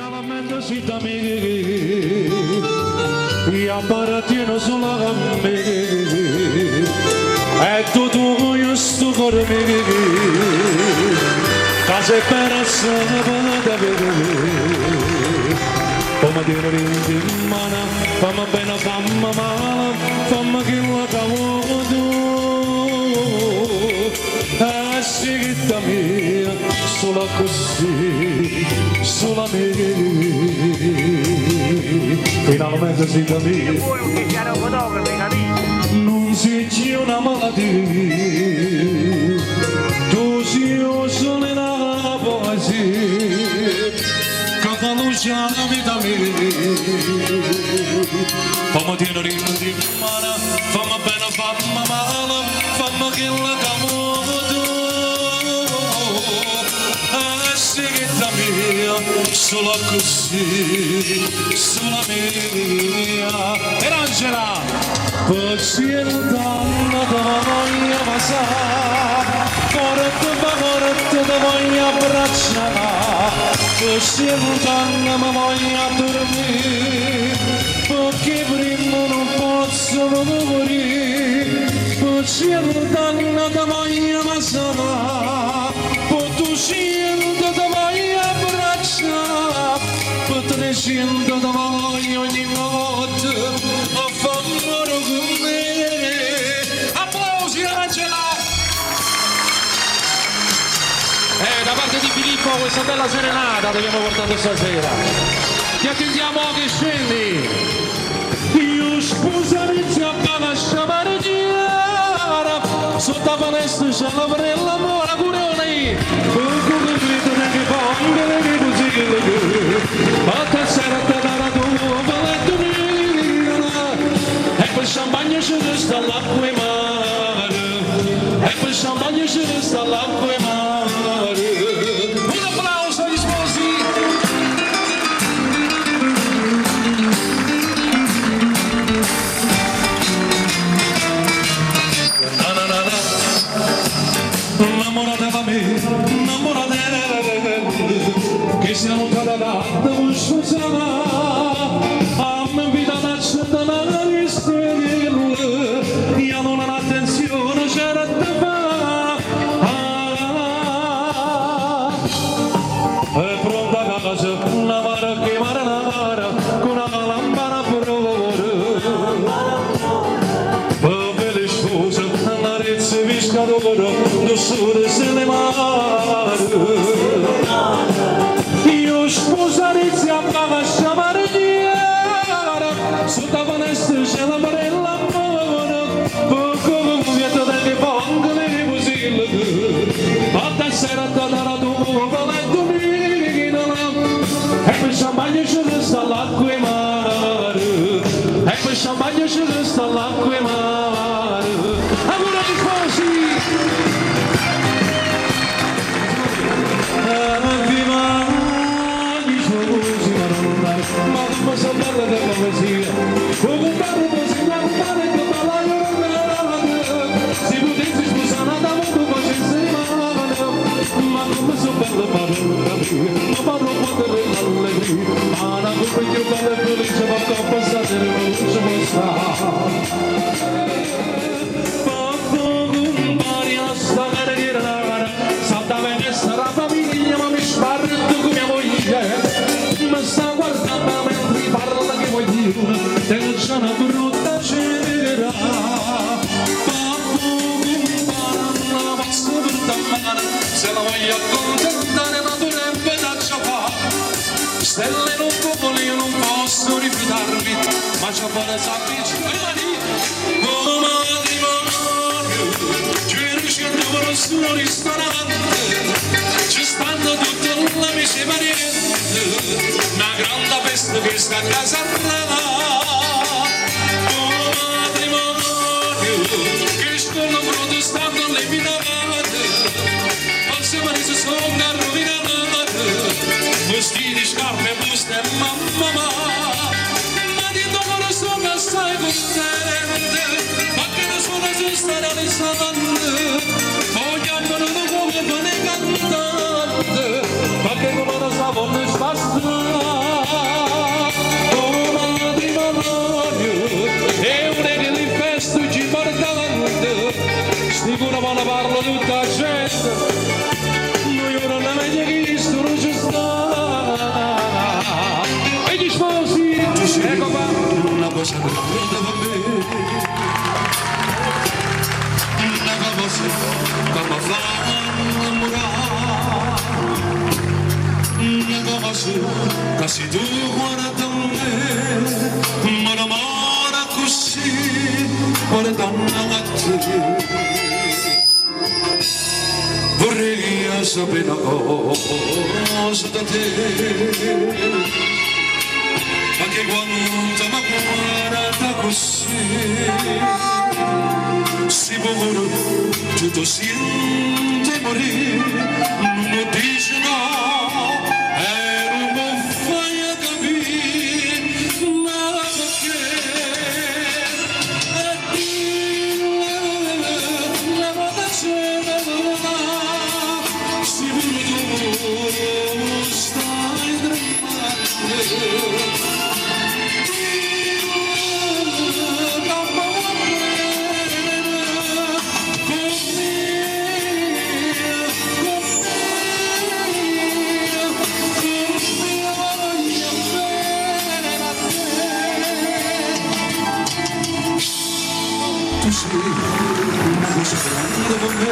Finalmente si da me, e appartiene solo a me, e tutto io sto con me, casa e persone per vedere, come dire in mano, fammi bene, fammi male, fammi che la cavo tu, seguita mia, solo così, solo a me, finalmente si da me, non sei più una malattia, tu sei un sole nella poesia, che fa luce alla vita mia, fammi tenere in mano, fammi bene, fammi male, fammi che la cavo seguita mia, solo così, solo mia. E Angela! Pazientanna da voglia passare, forte da voglia abbracciare, pazientanna ma voglia dormire, perché prima non posso morire, pazientanna da voglia passare, potosciendo da voglia abbracciare, potresciendo da voglia ogni notte a fare con me. Applausi Angela! Da parte di Filippo questa bella serenata abbiamo portato stasera. Ti attendiamo che scendi. Io sposarezzi a Palasciamare sotto la palestra c'è la varella mora curone con come grito che ponga che così ma te sarà da tua paletto e poi champagne ci resta l'acqua e mare e poi champagne ci resta l'acqua e mare. Un applauso agli sposi. Innamorata da me, innamorata che si è lontana da un sposata, a me vita da centenari stelle, io non ho attenzione, c'era da fare, è pronta a casa, una vara che marinara, con una lampada per per le spose, una rezza visca d'oro, sole se ne mare io sposarezzi a Palasciamare sotto la palestra c'è la barella amore poco vieto delle pongole così fatta sera da la tua paletto e poi champagne ci resta l'acqua e mare e poi champagne ci resta l'acqua e mare. Ancora gli sposi. So bella della poesia, con un barro così guardare che balla si potesse sposare da mondo facesse male, ma come so bella parola mia, ma parlo quando è l'allegria, ma una colpa che io vado felice ma che ho passato e non ci può stare. Fatto con varia storia di rara, salta bene sta la famiglia ma mi sparto come mia moglie, ma sta guardando parla che voglio dire, c'è una brutta cera, papù compara, la pazza brutta mano, se la voglio accontentare ma dovrebbe darci a fare, stelle non popoli io non posso rifiutarmi, ma c'è buona sacrificio, come matrimonio, ci riuscendo con nessuno ristorante, ci stanno tutte le amici parienti, una grande festa che sta a casa rana, come matrimonio, che stanno protestando le minate, forse ma si sono rovinate, vestiti, scarpe, buste, mamma, ma di dopo sono assai contente, ma che ne sono giusta realizzate, vogliamo come buone cantante, ma che come lo sa vuole spastare. ecco qua. Una cosa grande per me, una cosa che mi fa innamorare, una cosa che se tu guarda me, mi innamora così, guardando a te. Vorrei sapere una cosa da te, anche quando mi guarda così, si può tutto sente morire, non mi dice no, e non mi fai capire, ma perché? La votazione sicuro tu stai tremando. Tu sei una cosa grande per me,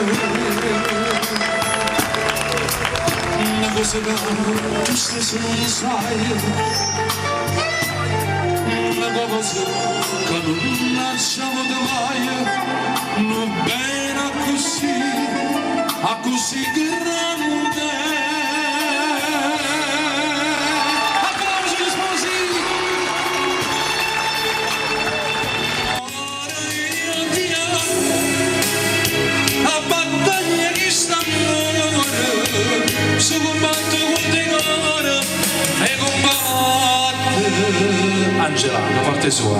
una cosa che tu stesso non sai, una cosa che non lasciamo mai, non bene così grande. Applausi gli sposi! A battaglia che stanno su combatto con te cuore e combatte Angela, la parte sua